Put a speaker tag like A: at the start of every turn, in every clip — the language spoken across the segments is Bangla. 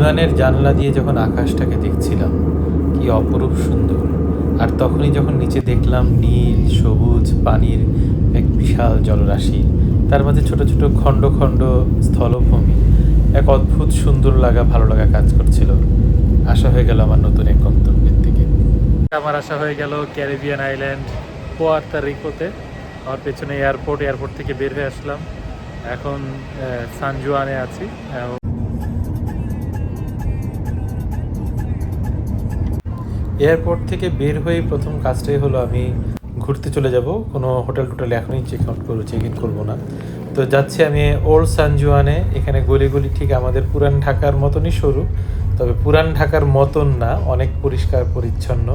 A: বিমানের জানলা দিয়ে যখন আকাশটাকে দেখছিলাম, কি অপরূপ সুন্দর। আর তখনই যখন নিচে দেখলাম নীল সবুজ পানির এক বিশাল জলরাশি, তার মাঝে ছোট ছোট খণ্ড খণ্ড স্থলভূমি, এক অদ্ভুত সুন্দর লাগা ভালো লাগা কাজ করছিল। আশা হয়ে গেল আমার নতুন এক গন্তব্যের দিকে। আমার আশা হয়ে গেল ক্যারিবিয়ান আইল্যান্ড পুয়ার্তো রিকোতে। আমার পেছনে এয়ারপোর্ট থেকে বের হয়ে আসলাম। এখন সান জুয়ানে আছি। এয়ারপোর্ট থেকে বের হয়ে প্রথম কাজটাই হলো আমি ঘুরতে চলে যাব। কোনো হোটেল এখনই চেক ইন করবো না। তো যাচ্ছি আমি ওল্ড সান জুয়ানে। এখানে গলি ঠিক আমাদের পুরান ঢাকার মতনই সরু, তবে পুরান ঢাকার মতন না, অনেক পরিষ্কার পরিচ্ছন্ন।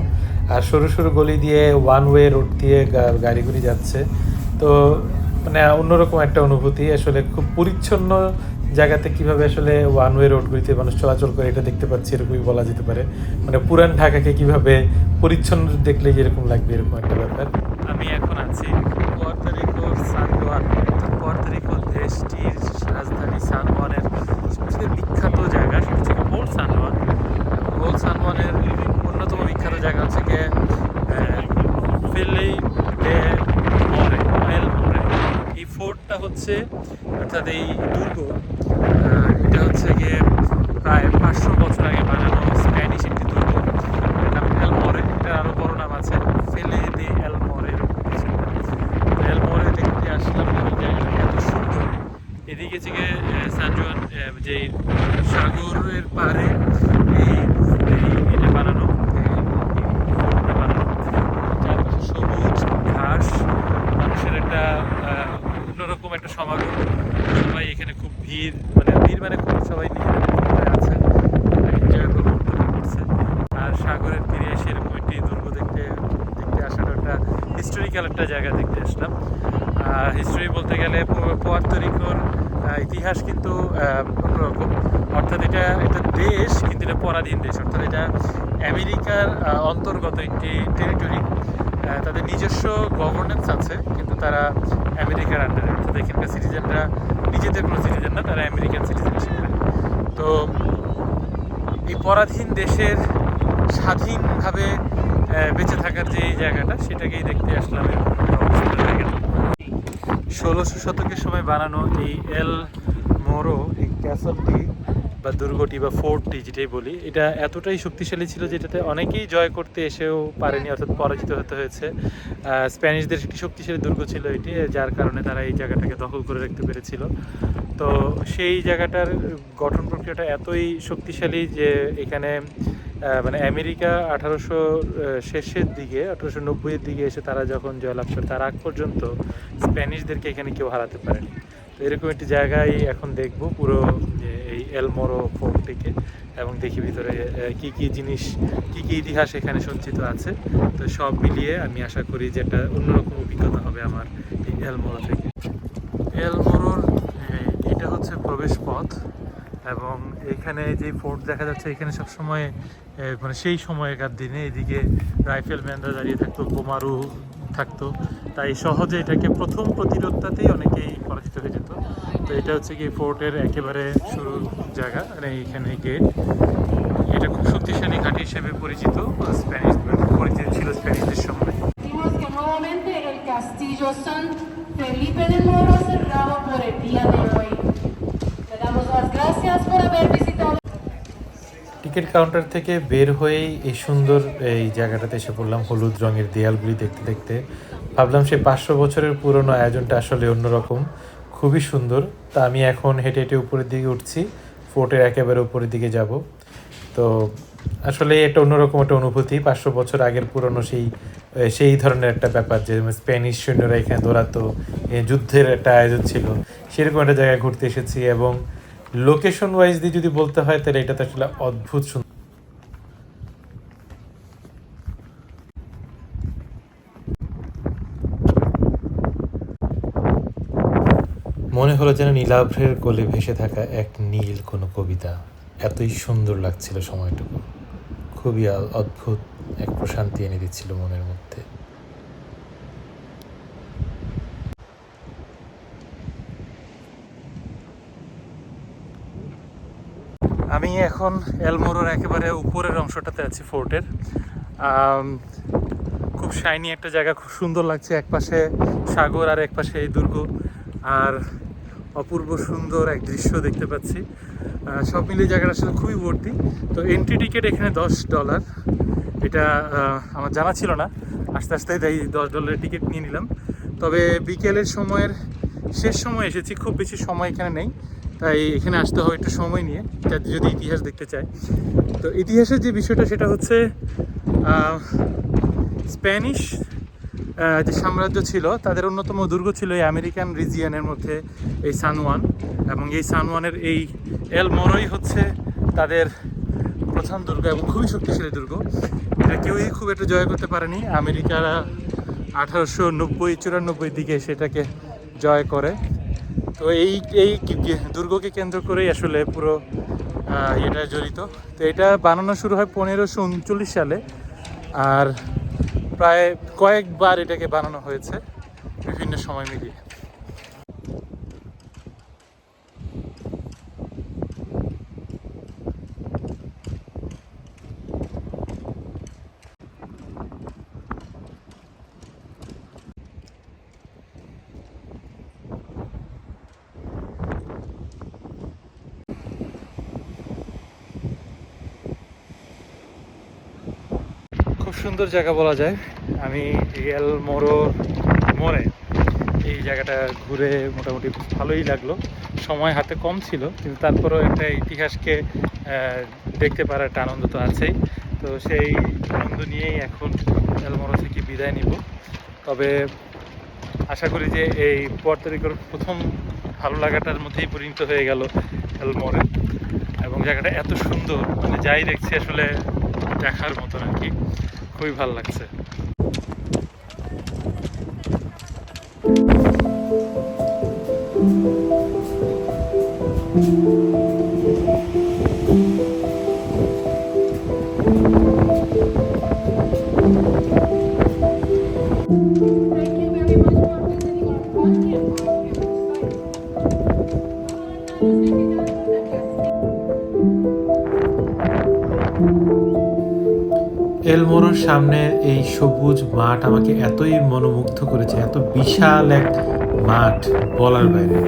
A: আর সরু সরু গলি দিয়ে ওয়ান ওয়ে রোড দিয়ে গাড়িগুলি যাচ্ছে। তো মানে অন্যরকম একটা অনুভূতি। আসলে খুব পরিচ্ছন্ন জায়গাতে কিভাবে আসলে ওয়ান ওয়ে রোডগুলিতে মানুষ চলাচল করে এটা দেখতে পাচ্ছি, এরকমই বলা যেতে পারে। মানে পুরান ঢাকাকে কিভাবে পরিচ্ছন্ন দেখলে যেরকম লাগবে, এরকম একটা ব্যাপার। আমি এখন আছি পুয়ার্তো রিকোর সান জুয়ান। পুয়ার্তো রিকো দেশটির রাজধানী সান জুয়ানের সবচেয়ে বিখ্যাত জায়গা সেটা হচ্ছে ওল্ড সান জুয়ান। ওল্ড সান জুয়ানের অন্যতম বিখ্যাত জায়গা হচ্ছে গিয়ে ফেলিপে মরে এল মরে। এই ফোর্টটা হচ্ছে, অর্থাৎ এই দুর্গ, এটা হচ্ছে গিয়ে প্রায় 500 বছর আগে বানানো স্প্যানিশ একটি দুর্গ। নাম এল মরে। এটার আরও বড় নাম আছে ফেলে দে এল মরে, এরকম কিছু। এল মরে দেখতে আসলাম। এই জায়গাটা এত সুন্দর। এদিকে থেকে সান জুয়ান যে সাগরের পাড়ে এই এটা বানানো, চারপাশে সবুজ ঘাস, মানুষের একটা অন্যরকম একটা সমাগম। সবাই এখানে খুব ভিড় মানে খুব সবাই নিজেদের আছে, এনজয় করছে। আর সাগরের তীরে এসে এরকম একটি দুর্গ দেখতে আসার একটা হিস্টোরিক্যাল একটা জায়গা দেখতে আসলাম। হিস্টোরি বলতে গেলে পুয়ার্তো রিকোর ইতিহাস কিন্তু অন্যরকম। অর্থাৎ এটা একটা দেশ, কিন্তু এটা পরাধীন দেশ। অর্থাৎ এটা আমেরিকার অন্তর্গত একটি টেরিটরি। তাদের নিজস্ব গভর্নেন্স আছে, কিন্তু তারা আমেরিকার আন্ডারে। অর্থাৎ এখানকার সিটিজেনরা নিজেদের কোনো সিটিজেন না, তারা আমেরিকান সিটিজেনশিপ নেয়। তো এই পরাধীন দেশের স্বাধীনভাবে বেঁচে থাকার যে এই জায়গাটা, সেটাকেই দেখতে আসলাম। 1600 শতকের সময় বানানো এই এল মোরো, এই ক্যাসলটি বা দুর্গটি বা ফোর্টটি যেটাই বলি, এটা এতটাই শক্তিশালী ছিল যেটাতে অনেকেই জয় করতে এসেও পারেনি, অর্থাৎ পরাজিত হতে হয়েছে। স্প্যানিশদের একটি শক্তিশালী দুর্গ ছিল এটি, যার কারণে তারা এই জায়গাটাকে দখল করে রাখতে পেরেছিল। তো সেই জায়গাটার গঠন প্রক্রিয়াটা এতই শক্তিশালী যে এখানে মানে আমেরিকা 1800 শেষের দিকে, 1890-এর দিকে এসে তারা যখন জয়লাভ করে, তার আগ পর্যন্ত স্প্যানিশদেরকে এখানে কেউ হারাতে পারেনি। তো এরকম একটি জায়গায় এখন দেখবো পুরো এই এল মোরো ফোর্টটিকে, এবং দেখি ভিতরে কি কি জিনিস, কি কি ইতিহাস এখানে সঞ্চিত আছে। তো সব মিলিয়ে আমি আশা করি যে একটা অন্যরকম অভিজ্ঞতা হবে আমার এই এল মোরো থেকে। এল মোরোর এটা হচ্ছে প্রবেশ পথ, এবং এখানে যে ফোর্ট দেখা যাচ্ছে, এখানে সবসময় মানে সেই সময়কার দিনে এদিকে রাইফেলম্যানরা দাঁড়িয়ে থাকতো, বোমারু থাকতো, তাই সহজে এটাকে প্রথম প্রতিরোধটাতেই অনেকেই পরাজিত হয়ে যেত। তো এটা হচ্ছে কি ফোর্টের একেবারে শুরুর জায়গা, মানে এইখানে গেট। এটা খুব শক্তিশালী ঘাঁটি হিসেবে পরিচিত, পরিচিত ছিল স্প্যানিশদের সময়।
B: Felipe de Moro cerrado por el día de hoy. Le damos las gracias por haber visitado.
A: Ticket counter থেকে বের হয়েই এই সুন্দর এই জায়গাটাতে এসে পড়লাম। হলুদ রঙের দেয়ালগুলি দেখতে দেখতে ভাবলাম সেই 500 বছরের পুরনো আয়োজনটা আসলে অন্যরকম, খুবই সুন্দর। তা আমি এখন হেঁটে হেঁটে উপরের দিকে উঠছি, ফোর্টের একেবারে উপরের দিকে যাব। তো আসলে একটা অন্যরকম একটা অনুভূতি, 500 বছর আগের পুরনো সেই ধরনের একটা ব্যাপার, যে স্প্যানিশ সৈন্যরা এখানে দৌড়াতো, যুদ্ধের একটা আয়োজন ছিল, সেরকম একটা জায়গায় ঘুরতে এসেছি। এবং লোকেশন ওয়াইজ দিয়ে যদি বলতে হয়, তাহলে এটা তো আসলে অদ্ভুত সুন্দর। মনে হলো যেন নীলাভের কোলে ভেসে থাকা এক নীল কোনো কবিতা। এতই সুন্দর লাগছিল সময়টুকু, খুবই অদ্ভুত এক প্রশান্তি এনে দিচ্ছিল মনের মধ্যে। আমি এখন এলমোরোর একেবারে উপরের অংশটাতে আছি ফোর্টের। খুব শাইনি একটা জায়গা, খুব সুন্দর লাগছে। একপাশে সাগর আর একপাশে এই দুর্গ, আর অপূর্ব সুন্দর এক দৃশ্য দেখতে পাচ্ছি। সব মিলিয়ে জায়গাটা আসলে খুবই ভর্তি। তো এন্ট্রি টিকিট এখানে $10। এটা আমার জানা ছিল না, আস্তে আস্তে তাই $10 টিকিট নিয়ে নিলাম। তবে বিকেলের সময়ের শেষ সময় এসেছি, খুব বেশি সময় এখানে নেই, তাই এখানে আসতে হয় একটু সময় নিয়ে যদি ইতিহাস দেখতে চায়। তো ইতিহাসের যে বিষয়টা সেটা হচ্ছে স্প্যানিশ যে সাম্রাজ্য ছিল তাদের অন্যতম দুর্গ ছিল এই আমেরিকান রিজিয়নের মধ্যে এই সান জুয়ান, এবং এই সান জুয়ানের এই এল মোরোই হচ্ছে তাদের প্রধান দুর্গ এবং খুবই শক্তিশালী দুর্গ। এটা কেউই খুব একটা জয় করতে পারেনি। আমেরিকারা 1890-94 দিকে সেটাকে জয় করে। তো এই দুর্গকে কেন্দ্র করেই আসলে পুরো এটা জড়িত। তো এটা বানানো শুরু হয় 1539 সালে, আর প্রায় কয়েকবার এটাকে বানানো হয়েছে বিভিন্ন সময় মিলিয়ে। খুব সুন্দর জায়গা বলা যায়। আমি এল মোড়ে এই জায়গাটা ঘুরে মোটামুটি ভালোই লাগলো। সময় হাতে কম ছিল, কিন্তু তারপরেও একটা ইতিহাসকে দেখতে পারার একটা আনন্দ তো আছেই। তো সেই আনন্দ নিয়েই এখন এলমোরো থেকে বিদায় নিব। তবে আশা করি যে এই পুয়ার্তো রিকোর প্রথম ভালো লাগাটার মধ্যেই পরিণত হয়ে গেল এলমোরে, এবং জায়গাটা এত সুন্দর, মানে যাই দেখছি আসলে দেখার মতন আর কি। খুবই ভালো লাগছে।
B: Thank you very much for visiting our park and
A: এলমোরোর সামনে এই সবুজ মাঠ আমাকে এতই মনোমুগ্ধ করেছে, এত বিশাল এক মাঠ বলার বাইরে।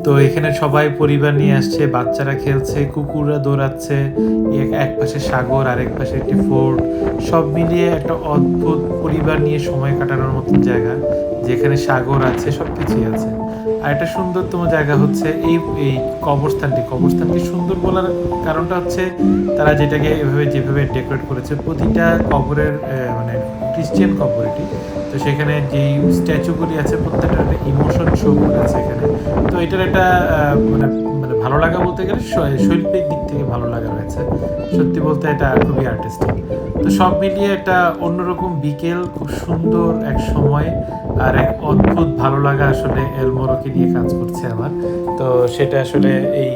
A: তো এখানে সবাই পরিবার নিয়ে আসছে, বাচ্চারা খেলছে, কুকুররা দৌড়াচ্ছে, এক পাশে সাগর, আরেক পাশে একটি ফোর্ট, সব মিলিয়ে একটা অদ্ভুত পরিবার নিয়ে সময় কাটানোর মতন জায়গা, যেখানে সাগর আছে, সব কিছুই আছে। আর একটা সুন্দরতম জায়গা হচ্ছে এই এই কবরস্থানটি সুন্দর বলার কারণটা হচ্ছে তারা যেটাকে যেভাবে ডেকোরেট করেছে। প্রতিটা কবরের মানে ক্রিশ্চিয়ান কবর এটি, তো সেখানে যেই স্ট্যাচুগুলি আছে প্রত্যেকটা একটা ইমোশন শো করেছে এখানে। তো এটার একটা মানে মানে ভালো লাগা বলতে গেলে শৈল্পিক দিক থেকে ভালো লাগা রয়েছে। সত্যি বলতে এটা খুবই আর্টিস্টিক। তো সব মিলিয়ে একটা অন্যরকম বিকেল, খুব সুন্দর এক সময়, আর এক অদ্ভুত ভালো লাগা আসলে এলমোরোকে নিয়ে কাজ করছে আমার। তো সেটা আসলে এই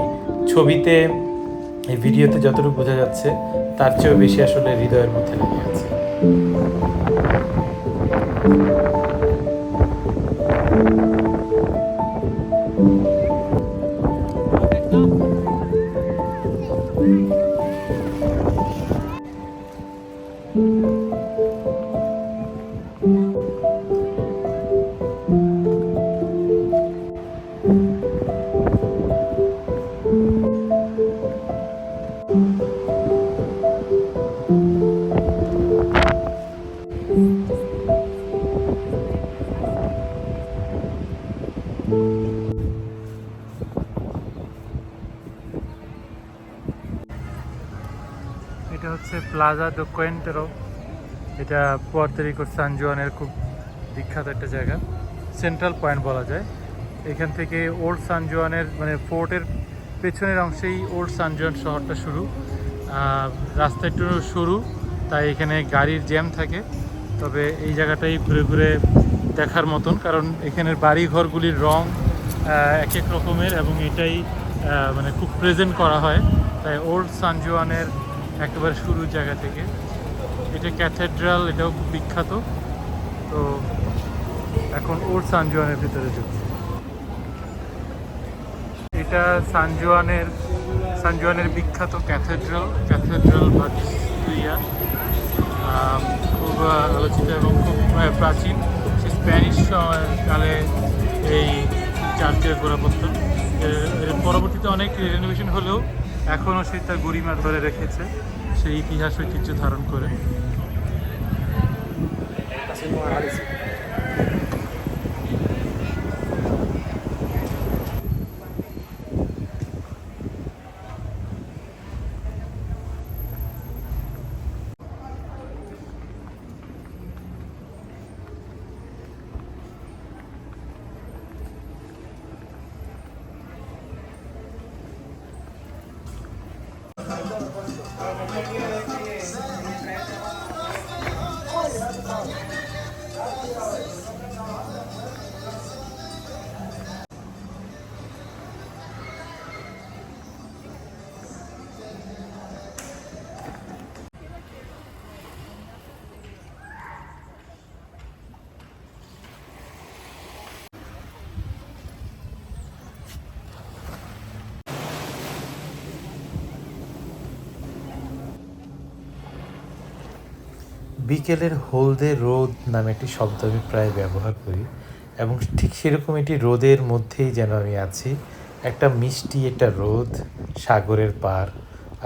A: ছবিতে, এই ভিডিওতে যতটুকু বোঝা যাচ্ছে তার চেয়েও বেশি আসলে হৃদয়ের মধ্যে লেগে আছে। এটা হচ্ছে প্লাজা দো কোয়েন্টেরো। এটা পুয়ার্তো রিকোর সান জুয়ানের খুব বিখ্যাত একটা জায়গা, সেন্ট্রাল পয়েন্ট বলা যায়। এখান থেকে ওল্ড সান জুয়ানের মানে ফোর্টের পেছনের অংশেই ওল্ড সান জুয়ান শহরটা শুরু। রাস্তা একটু সরু, তাই এখানে গাড়ির জ্যাম থাকে। তবে এই জায়গাটাই ঘুরে ঘুরে দেখার মতন, কারণ এখানের বাড়ি ঘরগুলির রং এক এক রকমের, এবং এটাই মানে খুব প্রেজেন্ট করা হয়। তাই ওল্ড সান জুয়ানের একেবারে শুরুর জায়গা থেকে। এটা ক্যাথেড্রাল, এটাও খুব বিখ্যাত। তো এখন ওল্ড সান জুয়ানের ভিতরে ঢুকছি। এটা সান সান জুয়ানের বিখ্যাত ক্যাথেড্রাল বাজিলিয়া, খুব আলোচিত এবং খুব প্রাচীন। সে স্প্যানিশ কালে এই চার্চের গোড়াপত্তন। এর পরবর্তীতে অনেক রেনোভেশন হলেও এখনও সে তার গরিমা ধরে রেখেছে, সেই ইতিহাস ঐতিহ্য ধারণ করে। বিকেলের হলদে রোদ নামে একটি শব্দ আমি প্রায় ব্যবহার করি, এবং ঠিক সেরকম একটি রোদের মধ্যেই যেন আমি আছি। একটা মিষ্টি একটা রোদ, সাগরের পার,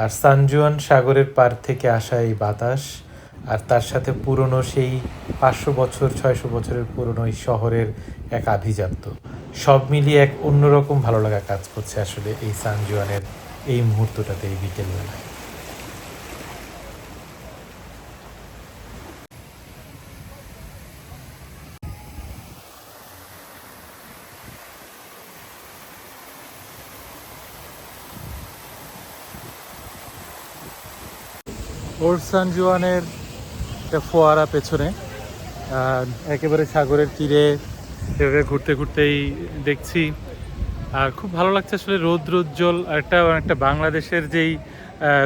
A: আর সান জুয়ান সাগরের পার থেকে আসা এই বাতাস, আর তার সাথে পুরনো সেই 500 বছর 600 বছরের পুরনো এই শহরের এক আভিজাত্য, সব মিলিয়ে এক অন্যরকম ভালো লাগা কাজ করছে আসলে এই সান জুয়ানের এই মুহূর্তটাতে, এই বিকেলবেলায়। ওল্ড সান জুয়ানের একটা ফোয়ারা পেছনে, একেবারে সাগরের তীরে এভাবে ঘুরতে ঘুরতেই দেখছি। আর খুব ভালো লাগছে আসলে, রৌদ্রোজ্জ্বল একটা বাংলাদেশের যেই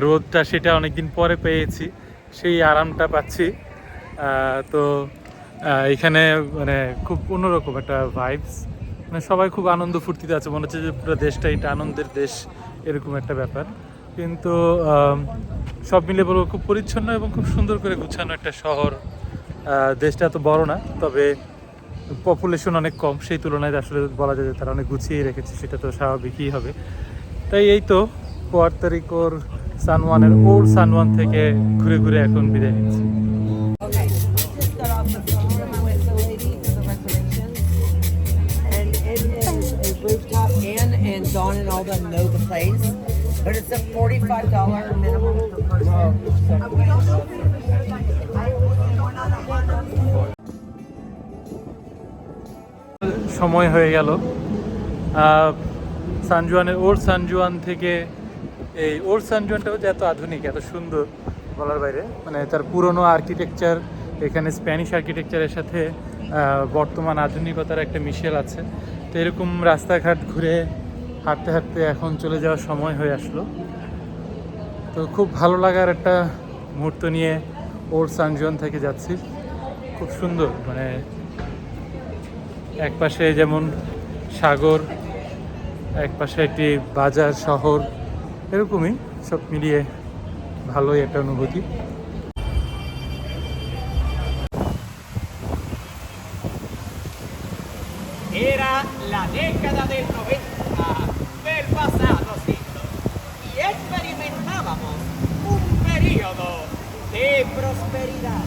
A: রোদটা, সেটা অনেকদিন পরে পেয়েছি, সেই আরামটা পাচ্ছি। তো এখানে মানে খুব অন্যরকম একটা ভাইবস, মানে সবাই খুব আনন্দ ফুর্তিতে আছে, মনে হচ্ছে যে পুরো দেশটা এটা আনন্দের দেশ, এরকম একটা ব্যাপার। কিন্তু সব মিলে বলবো খুব পরিচ্ছন্ন এবং খুব সুন্দর করে গুছানো একটা শহর। দেশটা এত বড় না, তবে পপুলেশন অনেক কম, সেই তুলনায় আসলে বলা যায় যে তারা অনেক গুছিয়ে রেখেছে, সেটা তো স্বাভাবিকই হবে। তাই এই তো পুয়ার্তো রিকোর সান জুয়ানের ওল্ড সান জুয়ান থেকে ঘুরে ঘুরে এখন বিদায় নিচ্ছি।
C: Okay, just got off the phone with the lady for the reservations, and it is a rooftop inn, and Dawn and all them know the place, but it's a $45 minimum per person.
A: সময় হয়ে গেল সান জুয়ানের ওল্ড সান জুয়ান থেকে। এই ওল্ড সান জুয়ানটা হচ্ছে এত আধুনিক, এত সুন্দর, বলার বাইরে। মানে তার পুরনো আর্কিটেকচার, এখানে স্প্যানিশ আর্কিটেকচারের সাথে বর্তমান আধুনিকতার একটা মিশেল আছে। তো এরকম রাস্তাঘাট ঘুরে হাঁটতে হাঁটতে এখন চলে যাওয়ার সময় হয়ে আসলো। তো খুব ভালো লাগার একটা মুহূর্ত নিয়ে ওল্ড সান জুয়ান থেকে যাচ্ছি। খুব সুন্দর, মানে এক পাশে যেমন সাগর, এক পাশে একটি বাজার শহর, এরকমই সব মিলিয়ে ভালোই একটা অনুভূতি।
D: Era la década del 90 del pasado siglo y experimentábamos un periodo de prosperidad.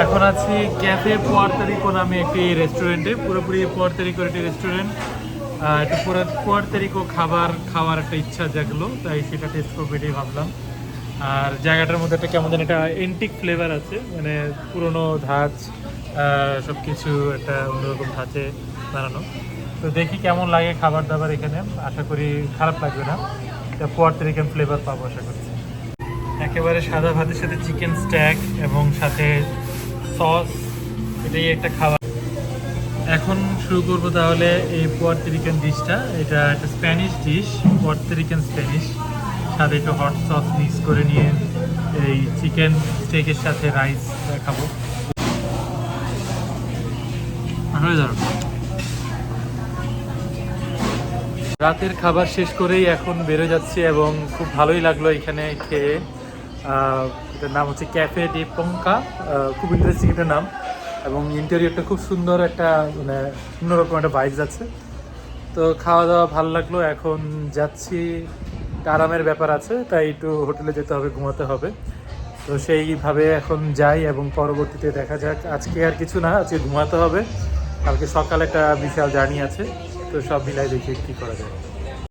A: এখন আছি ক্যাফে পুয়ার্তো রিকো নামে একটি রেস্টুরেন্টে, পুরোপুরি পুয়ার্তো রিকোর একটি রেস্টুরেন্ট। একটু পুয়ার্তো রিকো খাওয়ার একটা ইচ্ছা জাগলো, তাই সেটা টেস্ট করবো এটাই ভাবলাম। আর জায়গাটার মধ্যে একটা কেমন যেন একটা এন্টিক ফ্লেভার আছে, মানে পুরোনো ধাঁচ, সব কিছু একটা অন্যরকম ধাঁচে বানানো। তো দেখি কেমন লাগে খাবার দাবার এখানে, আশা করি খারাপ লাগবে না, পুয়ার্তো রিকান ফ্লেভার পাবো আশা করছি। একেবারে সাদা ভাতের সাথে চিকেন স্ট্যাক এবং সাথে সস, এটাই একটা খাবার। এখন শুরু করবো তাহলে এই পুয়ার্তো রিকান ডিশটা। এটা একটা স্প্যানিশ ডিশ, পুয়ার্তো রিকান স্প্যানিশ। সাথে একটু হট সস মিক্স করে নিয়ে এই চিকেন স্টেকের সাথে রাইস খাবো। রাতের খাবার শেষ করেই এখন বেরো যাচ্ছি এবং খুব ভালোই লাগলো এখানে খেয়ে। এটার নাম হচ্ছে ক্যাফে ডে পঙ্কা, খুব ইন্টারেস্টিং একটা নাম এবং ইন্টেরিয়রটা খুব সুন্দর, একটা মানে অন্যরকম একটা ভাইবস আছে। তো খাওয়া দাওয়া ভালো লাগলো, এখন যাচ্ছি, একটা আরামের ব্যাপার আছে তাই একটু হোটেলে যেতে হবে, ঘুমাতে হবে। তো সেইভাবে এখন যাই এবং পরবর্তীতে দেখা যাক। আজকে আর কিছু না, আজকে ঘুমাতে হবে, কালকে সকালে একটা বিশাল জার্নি আছে, তো সব মিলাই দেখি কী করা যায়।